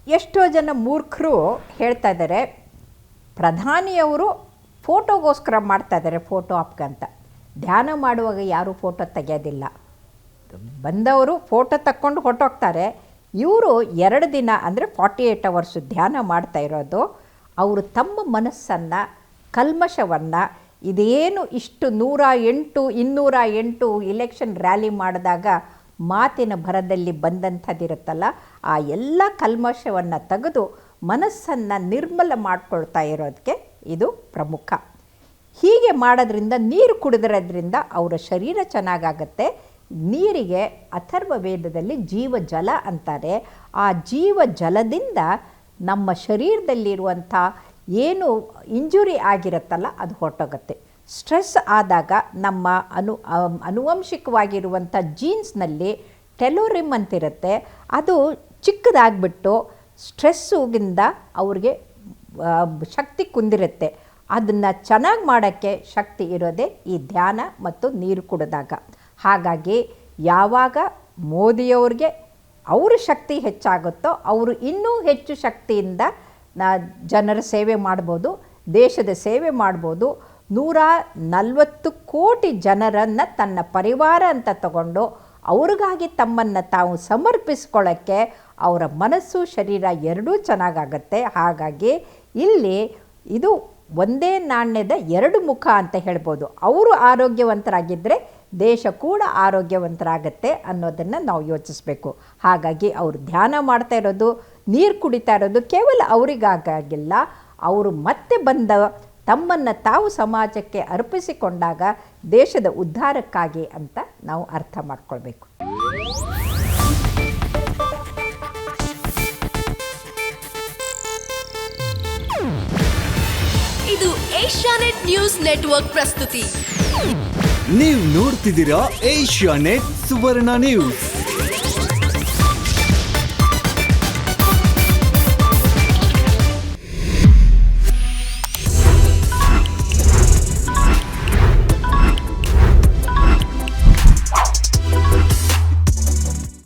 ಎಷ್ಟೋ ಜನ ಮೂರ್ಖರು ಹೇಳ್ತಾ ಇದ್ದಾರೆ ಪ್ರಧಾನಿಯವರು ಫೋಟೋಗೋಸ್ಕರ ಮಾಡ್ತಾ ಇದ್ದಾರೆ ಫೋಟೋ ಆಪ್ಗಂತ. ಧ್ಯಾನ ಮಾಡುವಾಗ ಯಾರೂ ಫೋಟೋ ತೆಗೆಯೋದಿಲ್ಲ. ಬಂದವರು ಫೋಟೋ ತಕ್ಕೊಂಡು ಹೊರಟೋಗ್ತಾರೆ. ಇವರು 2 ದಿನ ಅಂದರೆ 48 ಅವರ್ಸು ಧ್ಯಾನ ಮಾಡ್ತಾ ಇರೋದು. ಅವರು ತಮ್ಮ ಮನಸ್ಸನ್ನು, ಕಲ್ಮಶವನ್ನು, ಇದೇನು ಇಷ್ಟು 108 208 ಇಲೆಕ್ಷನ್ ರ್ಯಾಲಿ ಮಾಡಿದಾಗ ಮಾತಿನ ಭರದಲ್ಲಿ ಬಂದಂಥದ್ದಿರುತ್ತಲ್ಲ, ಆ ಎಲ್ಲ ಕಲ್ಮಶವನ್ನು ತೆಗೆದು ಮನಸ್ಸನ್ನು ನಿರ್ಮಲ ಮಾಡ್ಕೊಳ್ತಾ ಇರೋದಕ್ಕೆ ಇದು ಪ್ರಮುಖ. ಹೀಗೆ ಮಾಡೋದ್ರಿಂದ, ನೀರು ಕುಡಿದ್ರಿಂದ ಅವರ ಶರೀರ ಚೆನ್ನಾಗಾಗತ್ತೆ. ನೀರಿಗೆ ಅಥರ್ವ ವೇದದಲ್ಲಿ ಜೀವಜಲ ಅಂತಾರೆ. ಆ ಜೀವಜಲದಿಂದ ನಮ್ಮ ಶರೀರದಲ್ಲಿರುವಂಥ ಏನು ಇಂಜುರಿ ಆಗಿರುತ್ತಲ್ಲ ಅದು ಹೊರಟೋಗುತ್ತೆ. ಸ್ಟ್ರೆಸ್ ಆದಾಗ ನಮ್ಮ ಆನುವಂಶಿಕವಾಗಿರುವಂಥ ಜೀನ್ಸ್ನಲ್ಲಿ ಟೆಲೋರಿಮ್ ಅಂತಿರುತ್ತೆ, ಅದು ಚಿಕ್ಕದಾಗ್ಬಿಟ್ಟು ಸ್ಟ್ರೆಸ್ಸಿಂದ ಅವ್ರಿಗೆ ಶಕ್ತಿ ಕುಂದಿರುತ್ತೆ. ಅದನ್ನು ಚೆನ್ನಾಗಿ ಮಾಡೋಕ್ಕೆ ಶಕ್ತಿ ಇರೋದೇ ಈ ಧ್ಯಾನ ಮತ್ತು ನೀರು ಕುಡಿದಾಗ. ಹಾಗಾಗಿ ಯಾವಾಗ ಮೋದಿಯವ್ರಿಗೆ ಅವ್ರ ಶಕ್ತಿ ಹೆಚ್ಚಾಗುತ್ತೋ ಅವರು ಇನ್ನೂ ಹೆಚ್ಚು ಶಕ್ತಿಯಿಂದ ಜನರ ಸೇವೆ ಮಾಡ್ಬೋದು, ದೇಶದ ಸೇವೆ ಮಾಡ್ಬೋದು. 140 ಕೋಟಿ ಜನರನ್ನು ತನ್ನ ಪರಿವಾರ ಅಂತ ತಗೊಂಡು ಅವ್ರಿಗಾಗಿ ತಮ್ಮನ್ನು ತಾವು ಸಮರ್ಪಿಸ್ಕೊಳ್ಳೋಕ್ಕೆ ಅವರ ಮನಸ್ಸು ಶರೀರ ಎರಡೂ ಚೆನ್ನಾಗಾಗತ್ತೆ. ಹಾಗಾಗಿ ಇಲ್ಲಿ ಇದು ಒಂದೇ ನಾಣ್ಯದ 2 ಮುಖ ಅಂತ ಹೇಳ್ಬೋದು. ಅವರು ಆರೋಗ್ಯವಂತರಾಗಿದ್ದರೆ ದೇಶ ಕೂಡ ಆರೋಗ್ಯವಂತರಾಗತ್ತೆ ಅನ್ನೋದನ್ನು ನಾವು ಯೋಚಿಸಬೇಕು. ಹಾಗಾಗಿ ಅವರು ಧ್ಯಾನ ಮಾಡ್ತಾ ಇರೋದು, ನೀರು ಕುಡಿತಾ ಇರೋದು ಕೇವಲ ಅವರಿಗಾಗಿಲ್ಲ, ಅವರು ಮತ್ತೆ ಬಂದ ತಮ್ಮನ್ನು ತಾವು ಸಮಾಜಕ್ಕೆ ಅರ್ಪಿಸಿಕೊಂಡಾಗ ದೇಶದ ಉದ್ಧಾರಕ್ಕಾಗಿ ಅಂತ ನಾವು ಅರ್ಥ ಮಾಡ್ಕೊಳ್ಬೇಕು. ಇದು ಏಷ್ಯಾನೆಟ್ ನ್ಯೂಸ್ ನೆಟ್ವರ್ಕ್ ಪ್ರಸ್ತುತಿ. ನೀವು ನೋಡ್ತಿದ್ದೀರಾ ಏಷ್ಯಾನೆಟ್ ಸುವರ್ಣ ನ್ಯೂಸ್.